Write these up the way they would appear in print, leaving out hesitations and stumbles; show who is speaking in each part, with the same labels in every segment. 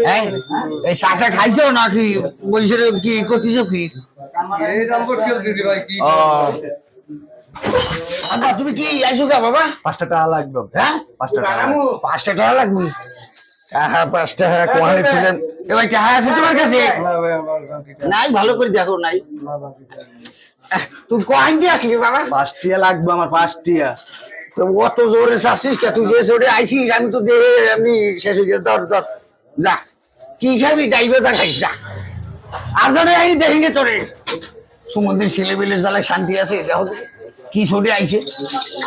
Speaker 1: হ্যাঁ এই চাটা খাইছো নাকি বলছে কি করতেছো কি ও আব্বা তুমি কি আইছো কা বাবা
Speaker 2: 5টা টাকা লাগবে।
Speaker 1: হ্যাঁ
Speaker 2: 5টা টাকা।
Speaker 1: 5টা টাকা লাগবে হ্যাঁ 5টা টাকা কোয়ালে তুলেন এবার টাকা আছে তোমার কাছে নাই ভালো করে দেখো নাই তুই কয়ন দিয়ে আসলি বাবা
Speaker 2: 5 টাকা লাগবে আমার 5 টাকা।
Speaker 1: তো অত জোরে চাচ্ছিস কে তুই যে জোরে আইছিস আমি তো দেখে এমনি শেষ হয়ে গেছে ধর ধর যা কি খাবি ডাইবেটা খাই যা আর জানে আই দেখি তোরে সমুদ্রের ছেলেবেলের জ্বালায় শান্তি আছে দেখো কি সরে আইছে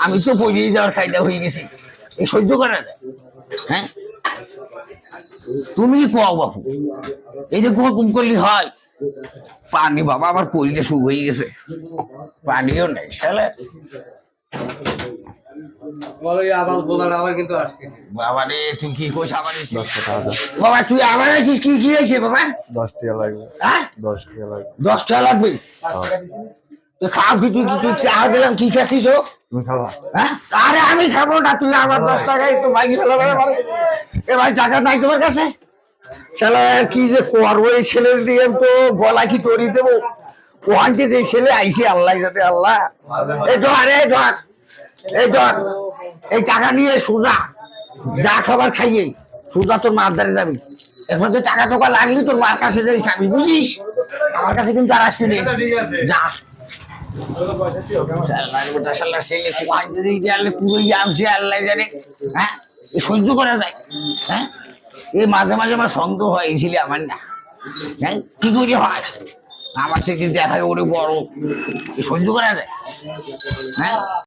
Speaker 1: আমি তো পড়িয়ে যাওয়ার খাইদা হয়ে গেছি এই সহ্য করা যায় হ্যাঁ তুমি কও বাপু এই যে কুম করলি হয় পানি বাবা আমার কলিতে শুরু হয়ে গেছে পানিও নেই শালা বাবা রে তুই কি কইস আবার
Speaker 2: 10 টাকা দাও।
Speaker 1: বাবা তুই আবার আসিস কি কি হয়েছে বাবা
Speaker 2: 10 টাকা লাগবে।
Speaker 1: হ্যাঁ
Speaker 2: 10 টাকা লাগবে।
Speaker 1: 10 টাকা লাগবে তুই খাও কি তুই চা দিলাম কি খাচ্ছিস ও
Speaker 2: তুমি খাবা?
Speaker 1: হ্যাঁ আরে আমি খাবো না তুই আমার 10 টাকায় তো ভাগি ফেলা এ ভাই টাকা নাই তোমার কাছে শালা কি যে করবো এই ছেলের দিয়ে তো গলা কি তরি দেবো ওখানকে যে ছেলে আইছে আল্লাহ যাতে আল্লাহ এই ধর এই টাকা নিয়ে সোজা যা খাবার খাইয়ে সোজা তোর মার দ্বারে যাবি এখন তো টাকা টোকা লাগলি তোর মার কাছে যাই যাবি বুঝিস আমার কাছে কিন্তু আর আসবি না যা হ্যাঁ সহ্য করা যায় হ্যাঁ এই মাঝে মাঝে আমার সন্দেহ হয় এই ছেলে আমার না হ্যাঁ কি করে হয় আমার সে কিন্তু দেখায় ওরে বড় সহ্য করা যায় হ্যাঁ